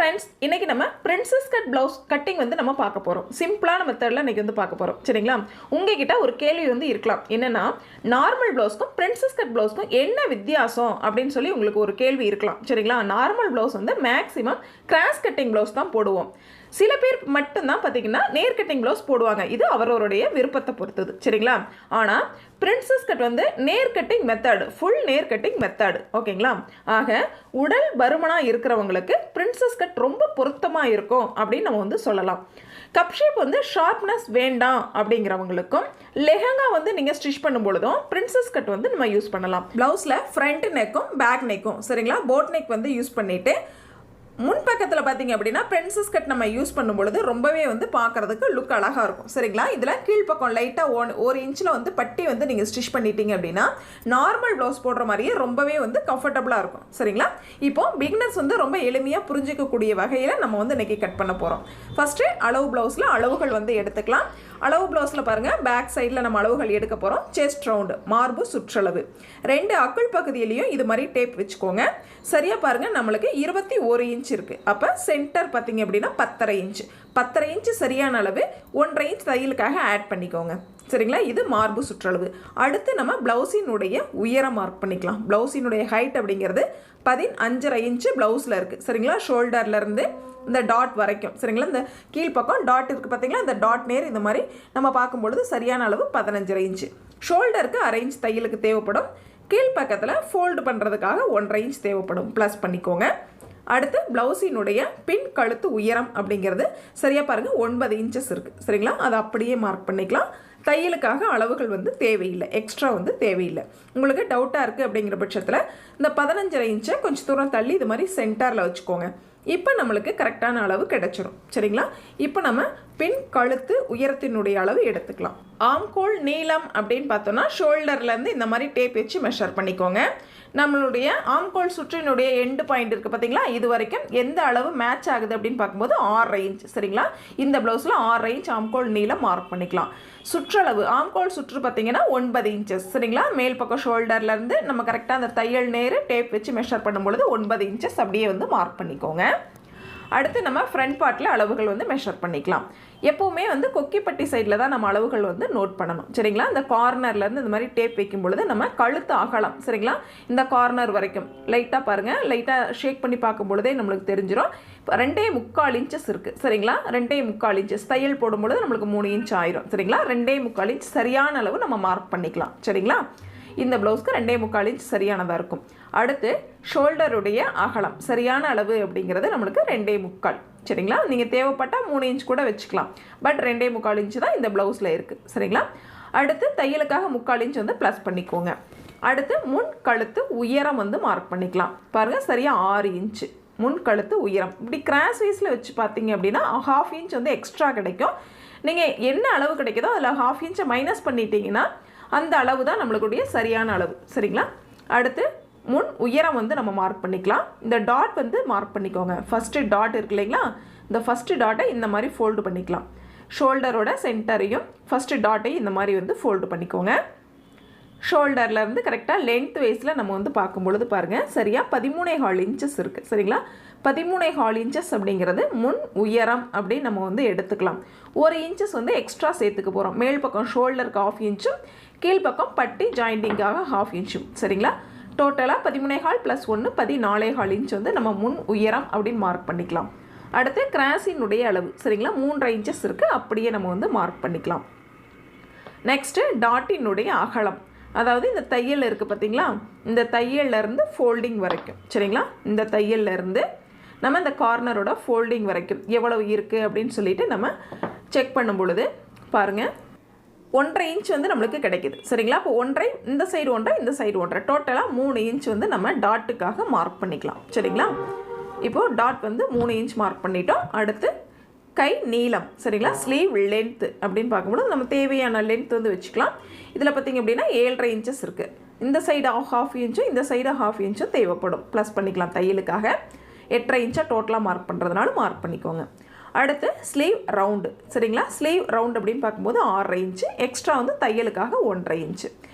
Friends, இன்னைக்கு நம்ம princess cut blouse cutting வந்து நம்ம பார்க்க போகிறோம். சிம்பிளான மெத்தடில் இன்றைக்கி வந்து பார்க்க போகிறோம். சரிங்களா? உங்ககிட்ட ஒரு கேள்வி வந்து இருக்கலாம். என்னென்னா, நார்மல் ப்ளவுஸ்க்கும் பிரின்சஸ் கட் ப்ளவுஸ்க்கும் என்ன வித்தியாசம் அப்படின்னு சொல்லி உங்களுக்கு ஒரு கேள்வி இருக்கலாம். சரிங்களா? நார்மல் ப்ளவுஸ் வந்து மேக்ஸிமம் கிராஸ் கட்டிங் ப்ளவுஸ் தான் போடுவோம். சில பேர் மட்டும்தான் பார்த்தீங்கன்னா நேர் கட்டிங் ப்ளவுஸ் போடுவாங்க. இது அவரவருடைய விருப்பத்தை பொறுத்தது. சரிங்களா? ஆனால் பிரின்சஸ் கட் வந்து நேர் கட்டிங் மெத்தடு, ஃபுல் நேர் கட்டிங் மெத்தடு. ஓகேங்களா? ஆக உடல் பருமனாக இருக்கிறவங்களுக்கு பிரின்சஸ் கட் ரொம்ப பொருத்தமாக இருக்கும் அப்படின்னு நம்ம வந்து சொல்லலாம். கப் ஷேப் வந்து ஷார்ப்னஸ் வேண்டாம் அப்படிங்கிறவங்களுக்கும் லெஹங்கா வந்து நீங்கள் ஸ்டிச் பண்ணும் பொழுதும் பிரின்சஸ் கட் வந்து நம்ம யூஸ் பண்ணலாம். ப்ளவுஸில் ஃப்ரண்ட் நெக்கும் பேக் நெக்கும் சரிங்களா போட் நெக் வந்து யூஸ் பண்ணிவிட்டு முன்பக்கத்தில் பார்த்தீங்க அப்படின்னா பிரின்சஸ் கட் நம்ம யூஸ் பண்ணும்பொழுது ரொம்பவே வந்து பார்க்குறதுக்கு லுக் அழகாக இருக்கும். சரிங்களா? இதில் கீழ்ப்பக்கம் லைட்டாக ஒரு இன்ச்சில் வந்து பட்டி வந்து நீங்கள் ஸ்டிச் பண்ணிட்டீங்க அப்படின்னா நார்மல் ப்ளவுஸ் போடுற மாதிரியே ரொம்பவே வந்து கம்ஃபர்டபுளாக இருக்கும். சரிங்களா? இப்போ பிகினர்ஸ் வந்து ரொம்ப எளிமையாக புரிஞ்சிக்கக்கூடிய வகையில் நம்ம வந்து இன்றைக்கி கட் பண்ண போகிறோம். ஃபஸ்ட்டு அளவு ப்ளவுஸில் அளவுகள் வந்து எடுத்துக்கலாம். அளவு ப்ளவுஸில் பாருங்கள், பேக் சைடில் நம்ம அளவுகள் எடுக்க போகிறோம். செஸ்ட் ரவுண்டு, மார்பு சுற்றளவு, 2 அக்குள் பகுதியிலையும் இது மாதிரி டேப் வச்சுக்கோங்க. சரியாக பாருங்கள், நம்மளுக்கு 21 இன்ச் இருக்குது. அப்போ சென்டர் பார்த்தீங்க அப்படின்னா 10.5 இன்ச்சு. 10.5 இன்ச்சு சரியான அளவு. 1.5 இன்ச் தையலுக்காக ஆட் பண்ணிக்கோங்க. சரிங்களா? இது மார்பு சுற்றளவு. அடுத்து நம்ம ப்ளவுஸினுடைய உயரம் மார்க் பண்ணிக்கலாம். ப்ளவுஸினுடைய ஹைட் அப்படிங்கிறது 15.5 இன்ச்சு ப்ளவுஸில் இருக்குது. சரிங்களா? ஷோல்டர்லேருந்து இந்த டாட் வரைக்கும். சரிங்களா? இந்த கீழ்ப்பக்கம் டாட் இருக்குது பார்த்தீங்களா, இந்த டாட் நேர் இந்த மாதிரி நம்ம பார்க்கும்பொழுது சரியான அளவு 15.5 இன்ச்சு. ஷோல்டருக்கு 1/2 இன்ச் தையலுக்கு தேவைப்படும். கீழ்ப்பக்கத்தில் ஃபோல்டு பண்ணுறதுக்காக 1.5 இன்ச் தேவைப்படும். ப்ளஸ் பண்ணிக்கோங்க. அடுத்து ப்ளவுஸினுடைய பின் கழுத்து உயரம் அப்படிங்கிறது சரியாக பாருங்கள் 9 இன்ச்சஸ் இருக்குது. சரிங்களா? அதை அப்படியே மார்க் பண்ணிக்கலாம். தையலுக்காக அளவுகள் வந்து தேவையில்லை, எக்ஸ்ட்ரா வந்து தேவையில்லை. உங்களுக்கு டவுட்டாக இருக்குது அப்படிங்கிற பட்சத்தில் இந்த 15.5 இன்ச்சை கொஞ்சம் தூரம் தள்ளி இது மாதிரி சென்டரில் வச்சுக்கோங்க. இப்போ நம்மளுக்கு கரெக்டான அளவு கிடைச்சிரும். சரிங்களா? இப்போ நம்ம பின் கழுத்து உயரத்தினுடைய அளவு எடுத்துக்கலாம். ஆம்கோல் நீளம் அப்படின்னு பார்த்தோன்னா ஷோல்டர்லேருந்து இந்த மாதிரி டேப் வச்சு மெஷர் பண்ணிக்கோங்க. நம்மளுடைய ஆம்கோல் சுற்றினுடைய எண்டு பாயிண்ட் இருக்குது பார்த்தீங்களா, இது வரைக்கும் எந்த அளவு மேட்ச் ஆகுது அப்படின்னு பார்க்கும்போது 6.5 இன்ச். சரிங்களா? இந்த ப்ளவுஸில் 6.5 இன்ச் ஆம்கோல் நீளம் மார்க் பண்ணிக்கலாம். சுற்றளவு ஆம்கோல் சுற்று பார்த்தீங்கன்னா 9 இன்ச்சஸ். சரிங்களா? மேல் பக்கம் ஷோல்டர்லேருந்து நம்ம கரெக்டாக அந்த தையல் நேர் டேப் வச்சு மெஷர் பண்ணும்பொழுது 9 இன்ச்சஸ் அப்படியே வந்து மார்க் பண்ணிக்கோங்க. அடுத்து நம்ம ஃப்ரண்ட் பார்ட்டில் அளவுகள் வந்து மெஷர் பண்ணிக்கலாம். எப்போவுமே வந்து கொக்கிப்பட்டி சைடில் தான் நம்ம அளவுகள் வந்து நோட் பண்ணணும். சரிங்களா? இந்த கார்னர்லேருந்து இந்த மாதிரி டேப் வைக்கும் பொழுது நம்ம கழுத்து அகலம். சரிங்களா? இந்த கார்னர் வரைக்கும் லைட்டாக பாருங்கள், லைட்டாக ஷேக் பண்ணி பார்க்கும் பொழுதே நம்மளுக்கு தெரிஞ்சிடும். இப்போ 2.25 இன்ச்சஸ் இருக்குது. சரிங்களா? 2.25 இன்ச்சஸ் தையல் போடும்பொழுது நம்மளுக்கு 3 இன்ச் ஆயிரும். சரிங்களா? 2.25 இன்ச் சரியான அளவு நம்ம மார்க் பண்ணிக்கலாம். சரிங்களா? இந்த ப்ளவுஸ்க்கு 2.25 இன்ச் சரியானதாக இருக்கும். அடுத்து ஷோல்டருடைய அகலம் சரியான அளவு அப்படிங்கிறது நம்மளுக்கு 2.25. சரிங்களா? நீங்கள் தேவைப்பட்டால் 3 இன்ச் கூட வச்சுக்கலாம். பட் 2.25 இன்ச்சு தான் இந்த ப்ளவுஸில் இருக்குது. சரிங்களா? அடுத்து தையலுக்காக 3/4 இன்ச் வந்து ப்ளஸ் பண்ணிக்கோங்க. அடுத்து முன் கழுத்து உயரம் வந்து மார்க் பண்ணிக்கலாம். பாருங்கள், சரியாக 6 இன்ச்சு முன் கழுத்து உயரம். இப்படி கிராஸ் வைஸில் வச்சு பார்த்தீங்க அப்படின்னா 1/2 இன்ச் வந்து எக்ஸ்ட்ரா கிடைக்கும். நீங்கள் என்ன அளவு கிடைக்குதோ அதில் 1/2 இன்ச்சை மைனஸ் பண்ணிட்டீங்கன்னா அந்த அளவு தான் நம்மளுக்குடைய சரியான அளவு. சரிங்களா? அடுத்து முன் உயரம் வந்து நம்ம மார்க் பண்ணிக்கலாம். இந்த டாட் வந்து மார்க் பண்ணிக்கோங்க. ஃபஸ்ட்டு டாட் இருக்கு இல்லைங்களா, இந்த ஃபஸ்ட்டு டாட்டை இந்த மாதிரி ஃபோல்டு பண்ணிக்கலாம். ஷோல்டரோட சென்டரையும் ஃபஸ்ட்டு டாட்டையும் இந்த மாதிரி வந்து ஃபோல்டு பண்ணிக்கோங்க. ஷோல்டர்லேருந்து கரெக்டாக லென்த் வைஸில் நம்ம வந்து பார்க்கும்பொழுது பாருங்கள், சரியாக 13.25 இன்ச்சஸ் இருக்குது. சரிங்களா? 13.25 இன்ச்சஸ் அப்படிங்கிறது முன் உயரம் அப்படின்னு நம்ம வந்து எடுத்துக்கலாம். 1 இன்ச்சஸ் வந்து எக்ஸ்ட்ரா சேர்த்துக்க போகிறோம். மேல் பக்கம் ஷோல்டருக்கு 1/2 இன்ச்சும் கீழ்ப்பக்கம் பட்டி ஜாயிண்டிங்காக 1/2 இன்ச்சும். சரிங்களா? டோட்டலாக 13.25 + 1 14.25 இன்ச் வந்து நம்ம முன் உயரம் அப்படின்னு மார்க் பண்ணிக்கலாம். அடுத்து கிராஸினுடைய அளவு சரிங்களா 3.5 இன்ச்சஸ் இருக்குது, அப்படியே நம்ம வந்து மார்க் பண்ணிக்கலாம். நெக்ஸ்ட்டு டாட்டினுடைய அகலம், அதாவது இந்த தையல் இருக்குது பார்த்தீங்களா, இந்த தையல்லேருந்து ஃபோல்டிங் வரைக்கும். சரிங்களா? இந்த தையல்லேருந்து நம்ம இந்த கார்னரோட ஃபோல்டிங் வரைக்கும் எவ்வளவு இருக்குது அப்படின்னு சொல்லிட்டு நம்ம செக் பண்ணும் பொழுது பாருங்கள் 1.5 இன்ச் வந்து நம்மளுக்கு கிடைக்கிது. சரிங்களா? இப்போ 1.5 இந்த சைடு 1.5 இந்த சைடு 1.5 டோட்டலாக 3 இன்ச் வந்து நம்ம டாட்டுக்காக மார்க் பண்ணிக்கலாம். சரிங்களா? இப்போது டாட் வந்து 3 இன்ச் மார்க் பண்ணிட்டோம். அடுத்து கை நீளம். சரிங்களா? ஸ்லீவ் லென்த்து அப்படின்னு பார்க்கும்போது நம்ம தேவையான லென்த் வந்து வச்சுக்கலாம். இதில் பார்த்திங்க அப்படின்னா 7.5 இன்ச்சஸ் இருக்குது. இந்த சைடு 1/2 இன்ச்சும் இந்த சைடு 1/2 இன்ச்சும் தேவைப்படும். ப்ளஸ் பண்ணிக்கலாம் தையலுக்காக. 8.5 இன்ச்சாக டோட்டலாக மார்க் பண்ணுறதுனால மார்க் பண்ணிக்கோங்க. அடுத்து ஸ்லீவ் ரவுண்டு சரிங்களா. ஸ்லீவ் ரவுண்ட் அப்படின்னு பார்க்கும்போது 6 இன்ச்சு, எக்ஸ்ட்ரா வந்து தையலுக்காக 1.5 இன்ச்சு.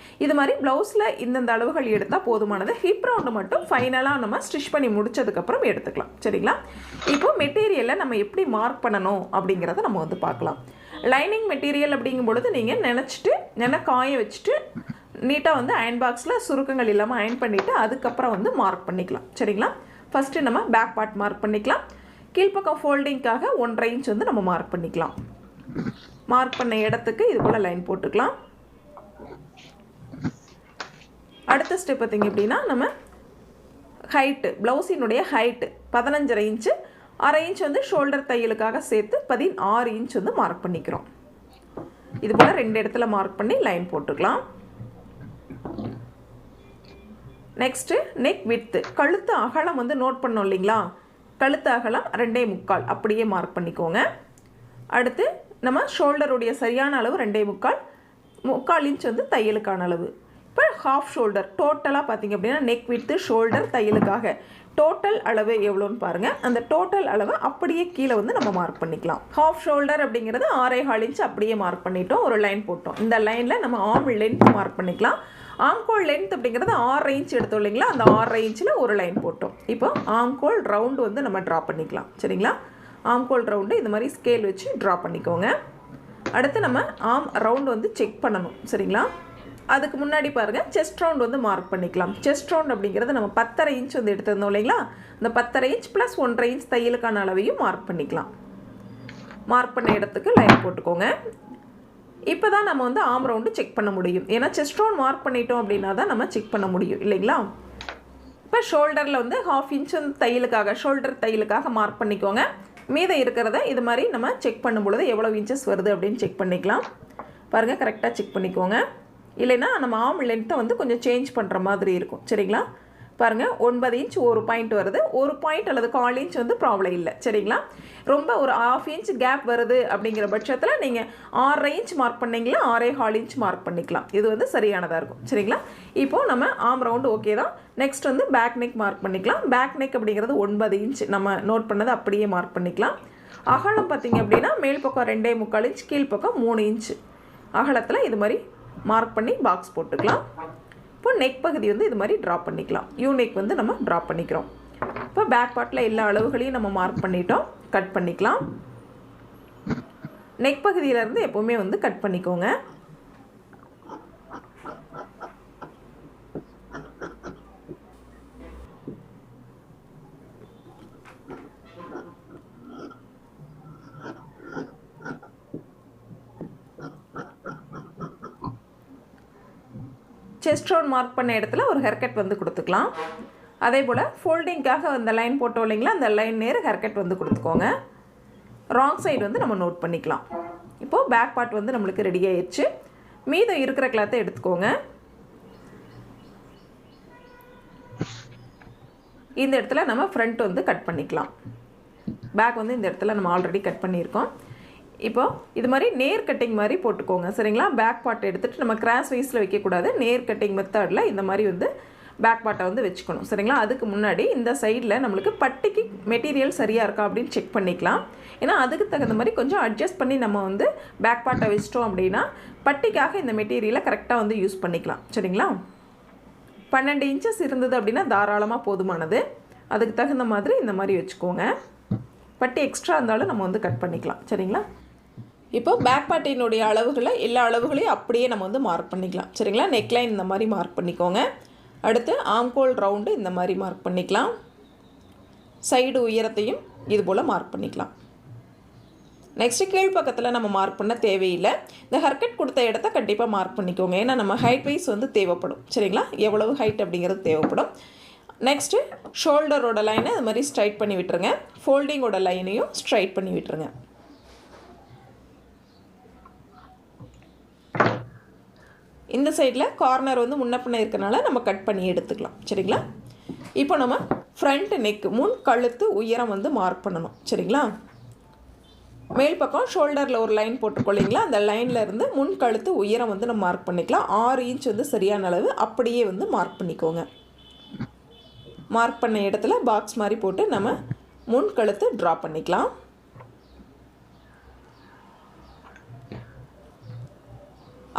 இது மாதிரி ப்ளவுஸில் இந்தந்த அளவுகள் எடுத்தால் போதுமானது. ஹிப் ரவுண்டு மட்டும் ஃபைனலாக நம்ம ஸ்டிச் பண்ணி முடிச்சதுக்கப்புறம் எடுத்துக்கலாம் சரிங்களா. இப்போ மெட்டீரியலை நம்ம எப்படி மார்க் பண்ணணும் அப்படிங்கிறத நம்ம வந்து பார்க்கலாம். லைனிங் மெட்டீரியல் அப்படிங்கும் பொழுது நீங்கள் நினச்சிட்டு நல்லா காய வச்சுட்டு நீட்டாக வந்து அயன் பாக்ஸில் சுருக்கங்கள் இல்லாமல் அயன் பண்ணிவிட்டு அதுக்கப்புறம் வந்து மார்க் பண்ணிக்கலாம் சரிங்களா. ஃபஸ்ட்டு நம்ம பேக் பார்ட் மார்க் பண்ணிக்கலாம். கீழ்ப்பக்கம் ஃபோல்டிங்காக 1.5 இன்ச் வந்து நம்ம மார்க் பண்ணிக்கலாம். மார்க் பண்ண இடத்துக்கு இது போல் லைன் போட்டுக்கலாம். அடுத்த ஸ்டெப் பார்த்திங்க அப்படின்னா நம்ம ஹைட்டு, ப்ளவுஸினுடைய ஹைட்டு 15.5 இன்ச்சு, 1/2 இன்ச் வந்து ஷோல்டர் தையலுக்காக சேர்த்து 16 இன்ச் வந்து மார்க் பண்ணிக்கிறோம். இது போல் 2 இடத்துல மார்க் பண்ணி லைன் போட்டுக்கலாம். நெக்ஸ்ட்டு நெக் விட்த்து, கழுத்து அகலம் வந்து நோட் பண்ணோம் இல்லைங்களா. கழுத்து அகலம் 2.25 அப்படியே மார்க் பண்ணிக்கோங்க. அடுத்து நம்ம ஷோல்டருடைய சரியான அளவு 2.25 இன்ச் வந்து தையலுக்கான அளவு. இப்போ ஹாஃப் ஷோல்டர் டோட்டலாக பார்த்திங்க அப்படின்னா நெக் விட்த்து ஷோல்டர் தையலுக்காக டோட்டல் அளவு எவ்வளோன்னு பாருங்கள். அந்த டோட்டல் அளவை அப்படியே கீழே வந்து நம்ம மார்க் பண்ணிக்கலாம். ஹாஃப் ஷோல்டர் அப்படிங்கிறது 6.25 இன்ச் அப்படியே மார்க் பண்ணிட்டோம், ஒரு லைன் போட்டோம். இந்த லைனில் நம்ம ஆர்ம் லென்த் மார்க் பண்ணிக்கலாம். ஆம்கோல் லென்த் அப்படிங்கிறது 6 இன்ச் எடுத்தோம் இல்லைங்களா. அந்த 6 இன்ச்சில் ஒரு லைன் போட்டோம். இப்போ ஆம்கோல் ரவுண்டு வந்து நம்ம ட்ரா பண்ணிக்கலாம் சரிங்களா. ஆம்கோல் ரவுண்டு இந்த மாதிரி ஸ்கேல் வச்சு ட்ரா பண்ணிக்கோங்க. அடுத்து நம்ம ஆம் ரவுண்டு வந்து செக் பண்ணணும் சரிங்களா. அதுக்கு முன்னாடி பாருங்கள் செஸ்ட் ரவுண்ட் வந்து மார்க் பண்ணிக்கலாம். செஸ்ட் ரவுண்ட் அப்படிங்கிறது நம்ம 10.5 இன்ச் வந்து எடுத்திருந்தோம் இல்லைங்களா. அந்த 10.5 இன்ச் ப்ளஸ் 1.5 இன்ச் தையலுக்கான அளவையும் மார்க் பண்ணிக்கலாம். மார்க் பண்ண இடத்துக்கு லைன் போட்டுக்கோங்க. இப்போ தான் நம்ம வந்து ஆம் ரவுண்டு செக் பண்ண முடியும். ஏன்னா செஸ்ட் ரவுண்ட் மார்க் பண்ணிட்டோம் அப்படின்னா தான் நம்ம செக் பண்ண முடியும் இல்லைங்களா. இப்போ ஷோல்டரில் வந்து 1/2 இன்ச் வந்து தையலுக்காக ஷோல்டர் தையலுக்காக மார்க் பண்ணிக்கோங்க. மீத இருக்கிறத இது மாதிரி நம்ம செக் பண்ணும் பொழுது எவ்வளோ இன்ச்சஸ் வருது அப்படின்னு செக் பண்ணிக்கலாம். பாருங்கள் கரெக்டாக செக் பண்ணிக்கோங்க. இல்லைன்னா நம்ம ஆம் லென்த்தை வந்து கொஞ்சம் சேஞ்ச் பண்ணுற மாதிரி இருக்கும் சரிங்களா. பாருங்கள் 9 இன்ச் ஒரு பாயிண்ட் வருது, ஒரு பாயிண்ட் அல்லது 1/4 இன்ச் வந்து ப்ராப்ளம் இல்லை சரிங்களா. ரொம்ப ஒரு 1/2 இன்ச் கேப் வருது அப்படிங்கிற பட்சத்தில் நீங்கள் 6.5 இன்ச் மார்க் பண்ணிங்களா 6.25 இன்ச் மார்க் பண்ணிக்கலாம். இது வந்து சரியானதாக இருக்கும் சரிங்களா. இப்போது நம்ம ஆம் ரவுண்டு ஓகே தான். நெக்ஸ்ட் வந்து பேக் நெக் மார்க் பண்ணிக்கலாம். பேக் நெக் அப்படிங்கிறது 9 இன்ச் நம்ம நோட் பண்ணதை அப்படியே மார்க் பண்ணிக்கலாம். அகலம் பார்த்திங்க அப்படின்னா மேல் பக்கம் 2.25 இன்ச், கீழ்ப்பக்கம் 3 இன்ச் அகலத்தில் இது மாதிரி மார்க் பண்ணி பாக்ஸ் போட்டுக்கலாம். இப்போ நெக் பகுதி வந்து இது மாதிரி ட்ரா பண்ணிக்கலாம். யூ நெக் வந்து நம்ம ட்ரா பண்ணிக்கிறோம். இப்போ பேக் பார்ட்டில் எல்லா அளவுகளையும் நம்ம மார்க் பண்ணிட்டோம். கட் பண்ணிக்கலாம். நெக் பகுதியிலேருந்து எப்போவுமே வந்து கட் பண்ணிக்கோங்க. செஸ்ட் ரவுண்ட் மார்க் பண்ண இடத்துல ஒரு ஹேர்கட் வந்து கொடுத்துக்கலாம். அதே போல் ஃபோல்டிங்காக அந்த லைன் போட்டோம் இல்லைங்களா, அந்த லைன் நேர் ஹேர்கட் வந்து கொடுத்துக்கோங்க. ராங் சைடு வந்து நம்ம நோட் பண்ணிக்கலாம். இப்போது பேக் பார்ட் வந்து நம்மளுக்கு ரெடி ஆயிடுச்சு. மீதம் இருக்கிற கிளாத்தை எடுத்துக்கோங்க. இந்த இடத்துல நம்ம ஃப்ரண்ட் வந்து கட் பண்ணிக்கலாம். பேக் வந்து இந்த இடத்துல நம்ம ஆல்ரெடி கட் பண்ணியிருக்கோம். இப்போது இது மாதிரி நேர் கட்டிங் மாதிரி போட்டுக்கோங்க சரிங்களா. பேக் பார்ட் எடுத்துகிட்டு நம்ம கிராஸ் வைஸில் வைக்கக்கூடாது. நேர் கட்டிங் மெத்தடில் இந்த மாதிரி வந்து பேக் பார்ட்டை வந்து வச்சுக்கணும் சரிங்களா. அதுக்கு முன்னாடி இந்த சைடில் நம்மளுக்கு பட்டிக்கு மெட்டீரியல் சரியாக இருக்கா அப்படின்னு செக் பண்ணிக்கலாம். ஏன்னா அதுக்கு தகுந்த மாதிரி கொஞ்சம் அட்ஜஸ்ட் பண்ணி நம்ம வந்து பேக் பார்ட்டை வச்சிட்டோம் அப்படின்னா பட்டிக்காக இந்த மெட்டீரியலை கரெக்டாக வந்து யூஸ் பண்ணிக்கலாம் சரிங்களா. 12 இன்ச்சஸ் இருந்தது அப்படின்னா தாராளமாக போதுமானது. அதுக்கு தகுந்த மாதிரி இந்த மாதிரி வச்சுக்கோங்க. பட்டி எக்ஸ்ட்ரா இருந்தாலும் நம்ம வந்து கட் பண்ணிக்கலாம் சரிங்களா. இப்போ பேக் பார்ட்டினுடைய அளவுகளை எல்லா அளவுகளையும் அப்படியே நம்ம வந்து மார்க் பண்ணிக்கலாம் சரிங்களா. நெக்லைன் இந்த மாதிரி மார்க் பண்ணிக்கோங்க. அடுத்து ஆம்கோல் ரவுண்டு இந்த மாதிரி மார்க் பண்ணிக்கலாம். சைடு உயரத்தையும் இது போல் மார்க் பண்ணிக்கலாம். நெக்ஸ்ட்டு கீழ் பக்கத்தில் நம்ம மார்க் பண்ண தேவையில்லை. இந்த ஹர்கட் கொடுத்த இடத்த கண்டிப்பாக மார்க் பண்ணிக்கோங்க. ஏன்னா நம்ம ஹைட் வைஸ் வந்து தேவைப்படும் சரிங்களா. எவ்வளவு ஹைட் அப்படிங்கிறது தேவைப்படும். நெக்ஸ்ட்டு ஷோல்டரோட லைனை இது மாதிரி ஸ்ட்ரைட் பண்ணி விட்டுருங்க. ஃபோல்டிங்கோட லைனையும் ஸ்ட்ரைட் பண்ணி விட்டுருங்க. இந்த சைடில் கார்னர் வந்து முன்ன பின்ன இருக்கனால நம்ம கட் பண்ணி எடுத்துக்கலாம் சரிங்களா. இப்போ நம்ம ஃப்ரண்ட் நெக் முன் கழுத்து உயரம் வந்து மார்க் பண்ணணும் சரிங்களா. மேல் பக்கம் ஷோல்டரில் ஒரு லைன் போட்டுக்கொள்ளிங்களா. அந்த லைனில் இருந்து முன் கழுத்து உயரம் வந்து நம்ம மார்க் பண்ணிக்கலாம். 6 இன்ச் வந்து சரியான அளவு அப்படியே வந்து மார்க் பண்ணிக்கோங்க. மார்க் பண்ண இடத்துல பாக்ஸ் மாதிரி போட்டு நம்ம முன் கழுத்து ட்ரா பண்ணிக்கலாம்.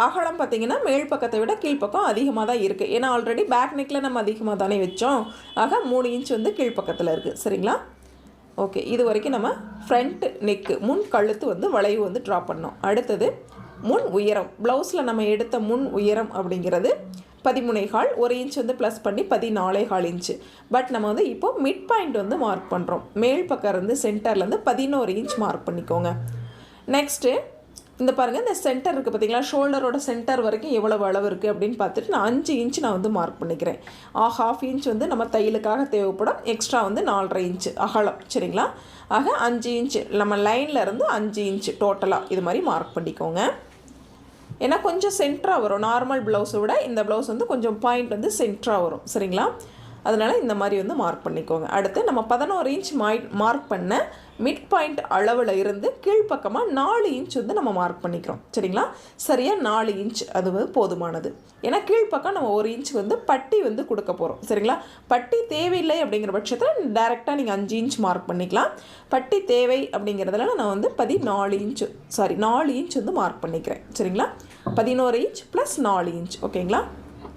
அகலம் பார்த்திங்கன்னா மேல் பக்கத்தை விட கீழ்ப்பக்கம் அதிகமாக தான் இருக்குது. ஏன்னா ஆல்ரெடி பேக் நெக்கில் நம்ம அதிகமாக தானே வச்சோம். ஆக 3 இன்ச் வந்து கீழ்ப்பக்கத்தில் இருக்குது. சரிங்களா? ஓகே, இது வரைக்கும் நம்ம ஃப்ரண்ட் நெக்கு முன் கழுத்து வந்து வளைவு வந்து ட்ரா பண்ணோம். அடுத்தது முன் உயரம். ப்ளவுஸில் நம்ம எடுத்த முன் உயரம் அப்படிங்கிறது 13.25, 1 இன்ச் வந்து ப்ளஸ் பண்ணி 14.25 இன்ச்சு. பட் நம்ம வந்து இப்போது மிட் பாயிண்ட் வந்து மார்க் பண்ணுறோம். மேல் பக்கம் இருந்து சென்டர்லேருந்து 11 இன்ச் மார்க் பண்ணிக்கோங்க. நெக்ஸ்ட்டு இந்த பாருங்கள், இந்த சென்டர் இருக்குது பார்த்தீங்களா, ஷோல்டரோட சென்டர் வரைக்கும் எவ்வளவு அளவு இருக்குது அப்படின்னு பார்த்துட்டு நான் 5 இன்ச் நான் வந்து மார்க் பண்ணிக்கிறேன். 1/2 இன்ச் வந்து நம்ம தையலுக்காக தேவைப்படும். எக்ஸ்ட்ரா வந்து 4.5 இன்ச் அகலம். சரிங்களா? ஆக 5 இன்ச் நம்ம லைனில் இருந்து 5 இன்ச் டோட்டலாக இது மாதிரி மார்க் பண்ணிக்கோங்க. ஏன்னா கொஞ்சம் சென்டராக வரும். நார்மல் ப்ளவுஸை விட இந்த ப்ளவுஸ் வந்து கொஞ்சம் பாயிண்ட் வந்து சென்டராக வரும். சரிங்களா? அதனால் இந்த மாதிரி வந்து மார்க் பண்ணிக்கோங்க. அடுத்து நம்ம 11 இன்ச் மார்க் பண்ண மிட் பாயிண்ட் அளவில் இருந்து கீழ்ப்பக்கமாக 4 இன்ச் வந்து நம்ம மார்க் பண்ணிக்கிறோம். சரிங்களா? சரியாக 4 இன்ச் அது வந்து போதுமானது. ஏன்னா கீழ்ப்பக்கம் நம்ம 1 இன்ச் வந்து பட்டி வந்து கொடுக்க போகிறோம். சரிங்களா? பட்டி தேவையில்லை அப்படிங்கிற பட்சத்தில் டேரெக்டாக நீங்கள் 5 இன்ச் மார்க் பண்ணிக்கலாம். பட்டி தேவை அப்படிங்கிறதுல நான் வந்து 4 இன்ச் வந்து மார்க் பண்ணிக்கிறேன். சரிங்களா? 11 இன்ச் ப்ளஸ் 4 இன்ச். ஓகேங்களா?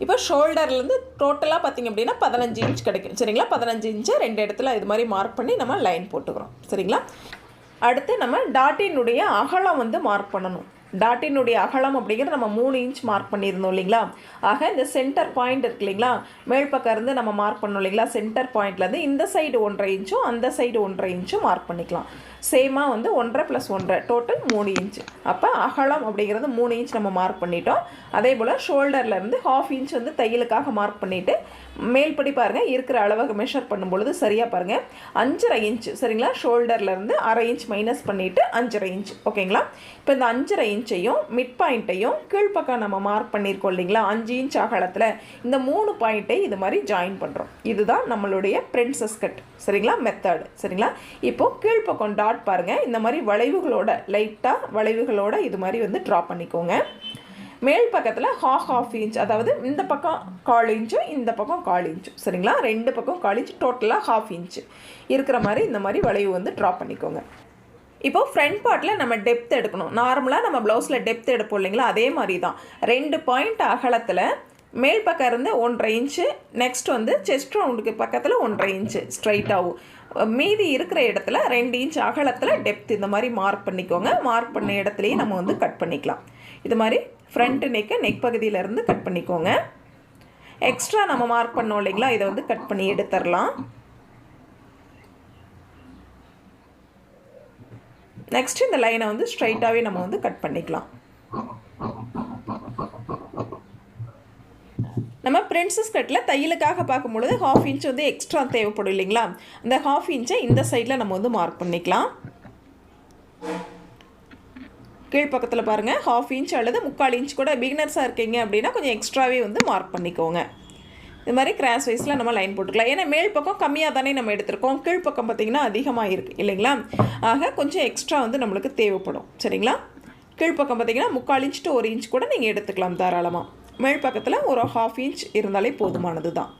இப்போ ஷோல்டர்லேருந்து டோட்டலாக பார்த்திங்க அப்படின்னா 15 இன்ச் கிடைக்கும். சரிங்களா? 15 இன்ச்சை 2 இடத்துல இது மாதிரி மார்க் பண்ணி நம்ம லைன் போட்டுக்கிறோம். சரிங்களா? அடுத்து நம்ம டாட்டினுடைய அகலம் வந்து மார்க் பண்ணணும். டாட்டினுடைய அகலம் அப்படிங்கிறது நம்ம 3 இன்ச் மார்க் பண்ணியிருந்தோம் இல்லைங்களா? ஆக இந்த சென்டர் பாயிண்ட் இருக்கு இல்லைங்களா, மேல் பக்கம் இருந்து நம்ம மார்க் பண்ணோம் இல்லைங்களா, சென்டர் பாயிண்ட்லேருந்து இந்த சைடு 1.5 இன்ச்சும் அந்த சைடு 1.5 இன்ச்சும் மார்க் பண்ணிக்கலாம். சேமாக வந்து 1.5 + 1.5 டோட்டல் 3 இன்ச். அப்போ அகலம் அப்படிங்கிறது 3 இன்ச் நம்ம மார்க் பண்ணிட்டோம். அதே போல் ஷோல்டர்லேருந்து 1/2 இன்ச் வந்து தையலுக்காக மார்க் பண்ணிவிட்டு மேல்படி பாருங்கள் இருக்கிற அளவுக்கு மெஷர் பண்ணும்பொழுது சரியாக பாருங்கள் 5.5 இன்ச். சரிங்களா? ஷோல்டர்லேருந்து 1/2 இன்ச் மைனஸ் பண்ணிவிட்டு 5.5 இன்ச். ஓகேங்களா? இப்போ இந்த 5.5 இன்ச்சையும் மிட் பாயிண்ட்டையும் கீழ்ப்பக்கம் நம்ம மார்க் பண்ணியிருக்கோம் இல்லைங்களா, 5 இன்ச் அகலத்தில் இந்த 3 பாயிண்ட்டை இது மாதிரி ஜாயின் பண்ணுறோம். இதுதான் நம்மளுடைய பிரின்சஸ் கட். சரிங்களா? மெத்தட். சரிங்களா? இப்போது கீழ்ப்பக்கம் டாட் பாருங்கள், இந்த மாதிரி வளைவுகளோட லைட்டாக வளைவுகளோட இது மாதிரி வந்து ட்ரா பண்ணிக்கோங்க. மேல் பக்கத்தில் 1/2 இன்ச், அதாவது இந்த பக்கம் 1/4 இன்ச்சும் இந்த பக்கம் 1/4 இன்ச்சும். சரிங்களா? 2 பக்கம் 1/4 இன்ச் டோட்டலாக 1/2 இன்ச்சு இருக்கிற மாதிரி இந்த மாதிரி வளைவு வந்து ட்ரா பண்ணிக்கோங்க. இப்போது ஃப்ரண்ட் பார்ட்டில் நம்ம டெப்த் எடுக்கணும். நார்மலாக நம்ம ப்ளவுஸில் டெப்த் எடுப்போம் இல்லைங்களா, அதே மாதிரி தான் 2 பாயிண்ட் அகலத்தில் மேல் பக்கம் இருந்து 1.5 இன்ச்சு, நெக்ஸ்ட் வந்து செஸ்ட் ரவுண்டுக்கு பக்கத்தில் 1.5 இன்ச்சு ஸ்ட்ரைட்டாகவும், மீதி இருக்கிற இடத்துல 2 இன்ச் அகலத்தில் டெப்த் இந்த மாதிரி மார்க் பண்ணிக்கோங்க. மார்க் பண்ண இடத்துலையே நம்ம வந்து கட் பண்ணிக்கலாம். இது மாதிரி ஃப்ரண்ட் நெக் பகுதியிலேருந்து கட் பண்ணிக்கோங்க. எக்ஸ்ட்ரா நம்ம மார்க் பண்ணோம் இல்லைங்களா, இதை வந்து கட் பண்ணி எடுத்துடலாம். நெக்ஸ்ட் இந்த லைனை வந்து ஸ்ட்ரைட்டாகவே நம்ம வந்து கட் பண்ணிக்கலாம். நம்ம பிரின்சஸ் கட்டில் தையலுக்காக பார்க்கும்பொழுது 1/2 இன்ச் வந்து எக்ஸ்ட்ரா தேவைப்படும் இல்லைங்களா, அந்த 1/2 இன்ச்சை இந்த சைடில் நம்ம வந்து மார்க் பண்ணிக்கலாம். கீழ்ப்பக்கத்தில் பாருங்கள் 1/2 இன்ச் அல்லது 3/4 இன்ச் கூட பிகினர்ஸாக இருக்கீங்க அப்படின்னா கொஞ்சம் எக்ஸ்ட்ராவே வந்து மார்க் பண்ணிக்கோங்க. இது மாதிரி கிராஸ் வைஸில் நம்ம லைன் போட்டுக்கலாம். ஏன்னா மேல் பக்கம் கம்மியாக தானே நம்ம எடுத்திருக்கோம், கீழ்ப்பக்கம் பார்த்திங்கன்னா அதிகமாக இருக்குது இல்லைங்களா, ஆக கொஞ்சம் எக்ஸ்ட்ரா வந்து நம்மளுக்கு தேவைப்படும். சரிங்களா? கீழ்ப்பக்கம் பார்த்திங்கன்னா 3/4 இன்ச் to 1 இன்ச் கூட நீங்கள் எடுத்துக்கலாம் தாராளமாக. மேல் பக்கத்தில் ஒரு 1/2 இன்ச் இருந்தாலே போதுமானது தான்.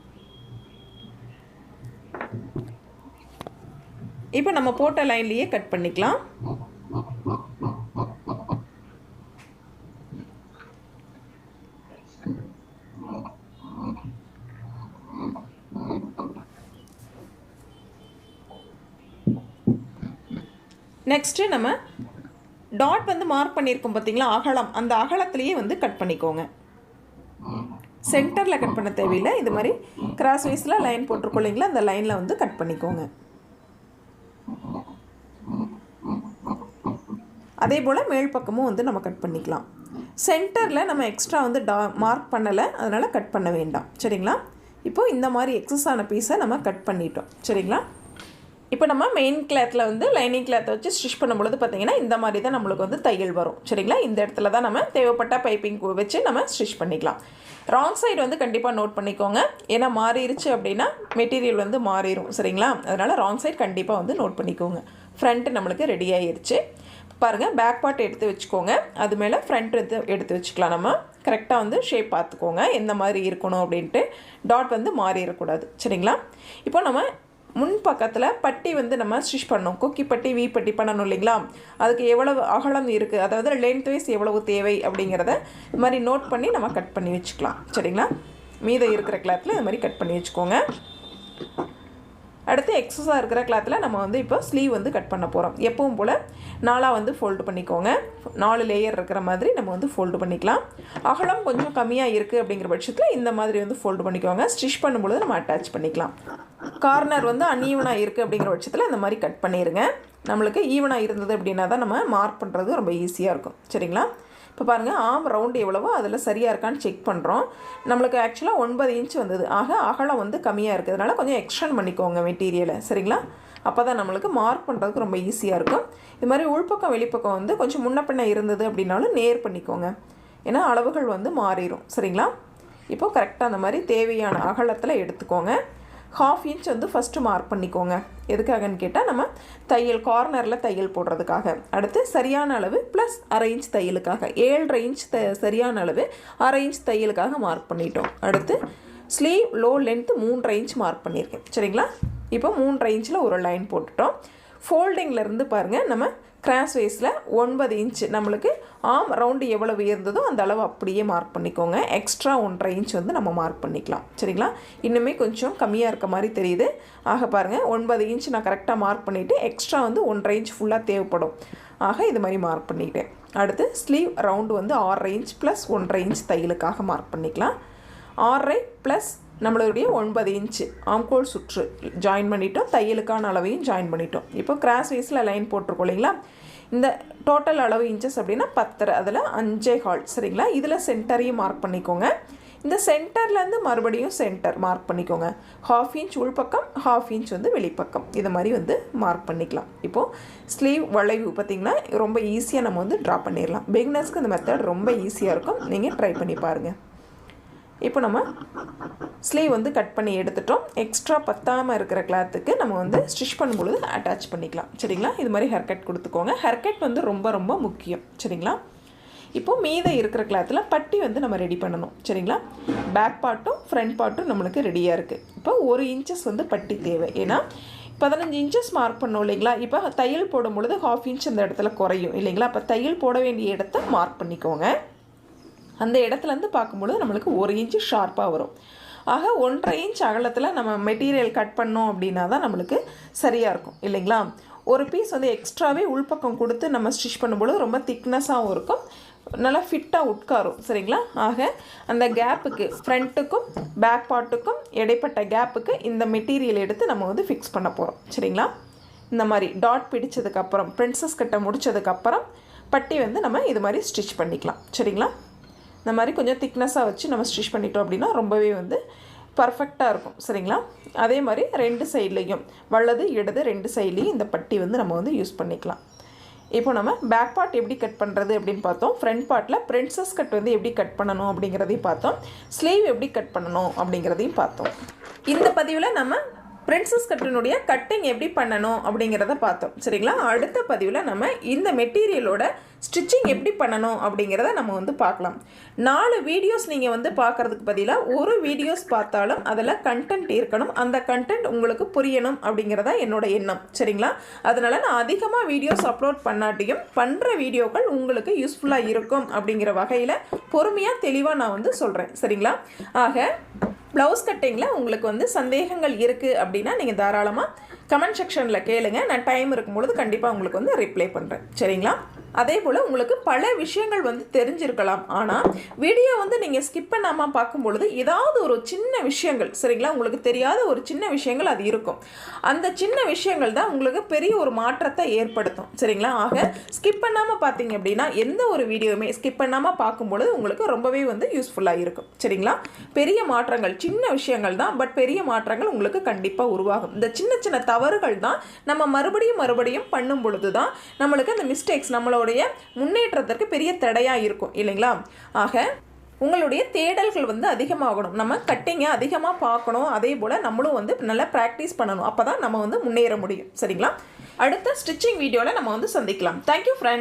இப்போ நம்ம போட்ட லைன்லேயே கட் பண்ணிக்கலாம். நெக்ஸ்ட்டு நம்ம டாட் வந்து மார்க் பண்ணியிருக்கோம் பார்த்தீங்களா அகலம், அந்த அகலத்திலேயே வந்து கட் பண்ணிக்கோங்க. சென்டரில் கட் பண்ண தேவையில்லை, இது மாதிரி கிராஸ் வைஸில் லைன் போட்டிருக்கோம் இல்லைங்களா, அந்த லைனில் வந்து கட் பண்ணிக்கோங்க. அதே போல் மேல் பக்கமும் வந்து நம்ம கட் பண்ணிக்கலாம். சென்டரில் நம்ம எக்ஸ்ட்ரா வந்து மார்க் பண்ணலை, அதனால் கட் பண்ண வேண்டாம். சரிங்களா? இப்போது இந்த மாதிரி எக்ஸஸ் ஆன பீஸை நம்ம கட் பண்ணிட்டோம். சரிங்களா? இப்போ நம்ம மெயின் கிளாத்தில் வந்து லைனிங் கிளாத்தை வச்சு ஸ்டிச் பண்ணும்பொழுது பார்த்திங்கன்னா இந்த மாதிரி தான் நம்மளுக்கு வந்து தையல் வரும். சரிங்களா? இந்த இடத்துல தான் நம்ம தேவைப்பட்ட பைப்பிங் வச்சு நம்ம ஸ்டிச் பண்ணிக்கலாம். ராங் சைடு வந்து கண்டிப்பாக நோட் பண்ணிக்கோங்க, ஏன்னா மாறிடுச்சு அப்படின்னா மெட்டீரியல் வந்து மாறிடும். சரிங்களா? அதனால் ராங் சைடு கண்டிப்பாக வந்து நோட் பண்ணிக்கோங்க. ஃப்ரண்ட்டு நம்மளுக்கு ரெடி ஆகிடுச்சு. பாருங்கள், பேக் பார்ட் எடுத்து வச்சுக்கோங்க, அது மேலே ஃப்ரண்ட் எடுத்து வச்சுக்கலாம். நம்ம கரெக்டாக வந்து ஷேப் பார்த்துக்கோங்க எந்த மாதிரி இருக்கணும் அப்படின்ட்டு, டாட் வந்து மாறிடக்கூடாது. சரிங்களா? இப்போ நம்ம முன் பக்கத்தில் பட்டி வந்து நம்ம ஸ்டிச் பண்ணணும். கொக்கி பட்டி வி பட்டி பண்ணணும் இல்லைங்களா, அதுக்கு எவ்வளவு அகலம் இருக்குது, அதாவது லென்த் வைஸ் எவ்வளவு தேவை அப்படிங்கிறத இது மாதிரி நோட் பண்ணி நம்ம கட் பண்ணி வச்சுக்கலாம். சரிங்களா, மீதம் இருக்கிற கிளாத்தில் இது மாதிரி கட் பண்ணி வச்சுக்கோங்க. அடுத்து எக்ஸஸாக இருக்கிற கிளாத்தில் நம்ம வந்து இப்போ ஸ்லீவ் வந்து கட் பண்ண போகிறோம். எப்பவும் போல் 4 வந்து ஃபோல்டு பண்ணிக்கோங்க. 4 லேயர் இருக்கிற மாதிரி நம்ம வந்து ஃபோல்டு பண்ணிக்கலாம். அகலம் கொஞ்சம் கம்மியாக இருக்குது அப்படிங்கிற பட்சத்தில் இந்த மாதிரி வந்து ஃபோல்டு பண்ணிக்கோங்க. ஸ்டிச் பண்ணும்பொழுது நம்ம அட்டாச் பண்ணிக்கலாம். கார்னர் வந்து அன்ஈவனாக இருக்குது அப்படிங்கிற பட்சத்தில் இந்த மாதிரி கட் பண்ணிடுங்க. நம்மளுக்கு ஈவனாக இருந்தது அப்படின்னா தான் நம்ம மார்க் பண்ணுறது ரொம்ப ஈஸியாக இருக்கும். சரிங்களா, இப்போ பாருங்கள், ஆம் ரவுண்டு எவ்வளவோ அதில் சரியாக இருக்கான்னு செக் பண்ணுறோம். நம்மளுக்கு ஆக்சுவலாக 9 இன்ச் வந்தது. ஆக அகலம் வந்து கம்மியாக இருக்கிறதுனால கொஞ்சம் எக்ஸ்டெண்ட் பண்ணிக்கோங்க மெட்டீரியலை. சரிங்களா, அப்போ தான் நம்மளுக்கு மார்க் பண்ணுறதுக்கு ரொம்ப ஈஸியாக இருக்கும். இது மாதிரி உள்பக்கம் வெளிப்பக்கம் வந்து கொஞ்சம் முன்ன பின்ன இருந்தது அப்படின்னாலும் நேர் பண்ணிக்கோங்க, ஏன்னா அளவுகள் வந்து மாறிடும். சரிங்களா, இப்போது கரெக்டாக அந்த மாதிரி தேவையான அகலத்தில் எடுத்துக்கோங்க. 1/2 இன்ச் வந்து ஃபஸ்ட்டு மார்க் பண்ணிக்கோங்க. எதுக்காகன்னு கேட்டால் நம்ம தையல் கார்னரில் தையல் போடுறதுக்காக. அடுத்து சரியான அளவு ப்ளஸ் 1/2 இன்ச் தையலுக்காக, 7.5 இன்ச் சரியான அளவு 1/2 இன்ச் தையலுக்காக மார்க் பண்ணிட்டோம். அடுத்து sleeve low length 3.5 inch mark பண்ணியிருக்கேன். சரிங்களா, இப்போ 3.5 இன்ச்சில் ஒரு லைன் போட்டுட்டோம். ஃபோல்டிங்லேருந்து பாருங்கள், நம்ம கிராஸ் வைஸில் 9 இன்ச் நம்மளுக்கு ஆம் ரவுண்டு எவ்வளவு இருந்ததோ அந்த அளவு அப்படியே மார்க் பண்ணிக்கோங்க. எக்ஸ்ட்ரா 1.5 இன்ச் வந்து நம்ம மார்க் பண்ணிக்கலாம். சரிங்களா, இன்னுமே கொஞ்சம் கம்மியாக இருக்க மாதிரி தெரியுது. ஆக பாருங்கள், 9 இன்ச் நான் கரெக்டாக மார்க் பண்ணிவிட்டு எக்ஸ்ட்ரா வந்து 1.5 இன்ச் ஃபுல்லாக தேவைப்படும். ஆக இது மாதிரி மார்க் பண்ணிக்கிட்டேன். அடுத்து ஸ்லீவ் ரவுண்டு வந்து 6.5 இன்ச் ப்ளஸ் 1.5 இன்ச் தையலுக்காக மார்க் பண்ணிக்கலாம். 6.5 ப்ளஸ் நம்மளுடைய 9 இன்ச்சு ஆம்கோல் சுற்று ஜாயின் பண்ணிட்டோம். தையலுக்கான அளவையும் ஜாயின் பண்ணிட்டோம். இப்போ கிராஸ் வைஸில் லைன் போட்டிருக்கோம் இல்லைங்களா, இந்த டோட்டல் அளவு இன்ச்சஸ் அப்படின்னா 10, அதில் 5.25. சரிங்களா, இதில் சென்டரையும் மார்க் பண்ணிக்கோங்க. இந்த சென்டர்லேருந்து மறுபடியும் சென்டர் மார்க் பண்ணிக்கோங்க. 1/2 இன்ச் உள்பக்கம், 1/2 இன்ச் வந்து வெளிப்பக்கம், இது மாதிரி வந்து மார்க் பண்ணிக்கலாம். இப்போது ஸ்லீவ் வளைவு பார்த்திங்கன்னா ரொம்ப ஈஸியாக நம்ம வந்து ட்ரா பண்ணிடலாம். பிகினர்ஸ்க்கு இந்த மெத்தட் ரொம்ப ஈஸியாக இருக்கும். நீங்கள் ட்ரை பண்ணி பாருங்கள். இப்போ நம்ம ஸ்லீவ் வந்து கட் பண்ணி எடுத்துட்டோம். எக்ஸ்ட்ரா பத்தாமல் இருக்கிற கிளாத்துக்கு நம்ம வந்து ஸ்டிச் பண்ணும்பொழுது அட்டாச் பண்ணிக்கலாம். சரிங்களா, இது மாதிரி ஹேர் கட் கொடுத்துக்கோங்க. ஹேர் கட் வந்து ரொம்ப ரொம்ப முக்கியம். சரிங்களா, இப்போது மீத இருக்கிற கிளாத்தில் பட்டி வந்து நம்ம ரெடி பண்ணணும். சரிங்களா, பேக் பார்ட்டும் ஃப்ரண்ட் பார்ட்டும் நம்மளுக்கு ரெடியாக இருக்குது. இப்போ 1 இன்ச்சஸ் வந்து பட்டி தேவை. ஏன்னா 15 இன்ச்சஸ் மார்க் பண்ணோம் இல்லைங்களா, இப்போ தையல் போடும் பொழுது 1/2 இன்ச் அந்த இடத்துல குறையும் இல்லைங்களா. அப்போ தையல் போட வேண்டிய இடத்த மார்க் பண்ணிக்கோங்க. அந்த இடத்துலேருந்து பார்க்கும்பொழுது நம்மளுக்கு 1 இன்ச்சு ஷார்ப்பாக வரும். ஆக 1.5 இன்ச் அகலத்தில் நம்ம மெட்டீரியல் கட் பண்ணோம் அப்படின்னா தான் நம்மளுக்கு சரியாக இருக்கும் இல்லைங்களா. ஒரு பீஸ் வந்து எக்ஸ்ட்ராவே உள்பக்கம் கொடுத்து நம்ம ஸ்டிச் பண்ணும்பொழுது ரொம்ப திக்னஸாகவும் இருக்கும், நல்லா ஃபிட்டாக உட்காரும். சரிங்களா, ஆக அந்த கேப்புக்கு ஃப்ரண்ட்டுக்கும் பேக் பார்ட்டுக்கும் இடைப்பட்ட கேப்புக்கு இந்த மெட்டீரியல் எடுத்து நம்ம வந்து ஃபிக்ஸ் பண்ண போகிறோம். சரிங்களா, இந்த மாதிரி டாட் பிடிச்சதுக்கப்புறம் பிரின்சஸ் கட்டை முடித்ததுக்கப்புறம் பட்டி வந்து நம்ம இது மாதிரி ஸ்டிச் பண்ணிக்கலாம். சரிங்களா, இந்த மாதிரி கொஞ்சம் திக்னஸாக வச்சு நம்ம ஸ்டிச் பண்ணிட்டோம் அப்படின்னா ரொம்பவே வந்து பர்ஃபெக்டாக இருக்கும். சரிங்களா, அதே மாதிரி 2 சைட்லேயும் வலது இடது 2 சைட்லேயும் இந்த பட்டி வந்து நம்ம வந்து யூஸ் பண்ணிக்கலாம். இப்போ நம்ம பேக் பார்ட் எப்படி கட் பண்ணுறது அப்படின்னு பார்த்தோம். ஃப்ரண்ட் பார்ட்டில் பிரின்சஸ் கட் வந்து எப்படி கட் பண்ணணும் அப்படிங்கிறதையும் பார்த்தோம். ஸ்லீவ் எப்படி கட் பண்ணணும் அப்படிங்கிறதையும் பார்த்தோம். இந்த பதிவில் நம்ம பிரின்சஸ் கட்டினுடைய கட்டிங் எப்படி பண்ணணும் அப்படிங்கிறத பார்த்தோம். சரிங்களா, அடுத்த பதிவில் நம்ம இந்த மெட்டீரியலோட ஸ்டிச்சிங் எப்படி பண்ணணும் அப்படிங்கிறத நம்ம வந்து பார்க்கலாம். 4 வீடியோஸ் நீங்கள் வந்து பார்க்குறதுக்கு பதிலாக ஒரு வீடியோஸ் பார்த்தாலும் அதில் கண்டென்ட் இருக்கணும். அந்த கண்டென்ட் உங்களுக்கு புரியணும் அப்படிங்கிறதா என்னோட எண்ணம். சரிங்களா, அதனால் நான் அதிகமாக வீடியோஸ் அப்லோட் பண்ணாட்டியும் பண்ணுற வீடியோக்கள் உங்களுக்கு யூஸ்ஃபுல்லாக இருக்கும் அப்படிங்கிற வகையில் பொறுமையாக தெளிவாக நான் வந்து சொல்கிறேன். சரிங்களா, ஆக ப்ளவுஸ் கட்டிங்கில் உங்களுக்கு வந்து சந்தேகங்கள் இருக்குது அப்படின்னா நீங்கள் தாராளமாக கமெண்ட் செக்ஷனில் கேளுங்க. நான் டைம் இருக்கும்பொழுது கண்டிப்பாக உங்களுக்கு வந்து ரிப்ளை பண்ணுறேன். சரிங்களா, அதே போல் உங்களுக்கு பல விஷயங்கள் வந்து தெரிஞ்சிருக்கலாம். ஆனால் வீடியோ வந்து நீங்கள் ஸ்கிப் பண்ணாமல் பார்க்கும்பொழுது ஏதாவது ஒரு சின்ன விஷயங்கள், சரிங்களா, உங்களுக்கு தெரியாத ஒரு சின்ன விஷயங்கள் அது இருக்கும். அந்த சின்ன விஷயங்கள் தான் உங்களுக்கு பெரிய ஒரு மாற்றத்தை ஏற்படுத்தும். சரிங்களா, ஆக ஸ்கிப் பண்ணாமல் பார்த்தீங்க அப்படின்னா எந்த ஒரு வீடியோவுமே ஸ்கிப் பண்ணாமல் பார்க்கும்பொழுது உங்களுக்கு ரொம்பவே வந்து யூஸ்ஃபுல்லாக இருக்கும். சரிங்களா, பெரிய மாற்றங்கள் சின்ன விஷயங்கள் தான், பட் பெரிய மாற்றங்கள் உங்களுக்கு கண்டிப்பாக உருவாகும். இந்த சின்ன சின்ன தவறுகள் தான் நம்ம மறுபடியும் பண்ணும் பொழுது தான் நம்மளுக்கு அந்த மிஸ்டேக்ஸ் நம்மளோட முன்னேற்றத்திற்கு பெரிய தடையாக இருக்கும் இல்லைங்களா. ஆக உங்களுடைய தேடல்கள் வந்து அதிகமாகணும். நம்ம கட்டிங்கை அதிகமாக பார்க்கணும். அதே போல் நம்மளும் வந்து நல்லா ப்ராக்டிஸ் பண்ணணும். அப்போ தான் நம்ம வந்து முன்னேற முடியும். சரிங்களா, அடுத்த ஸ்டிச்சிங் வீடியோவில் நம்ம வந்து சந்திக்கலாம். Thank you friends.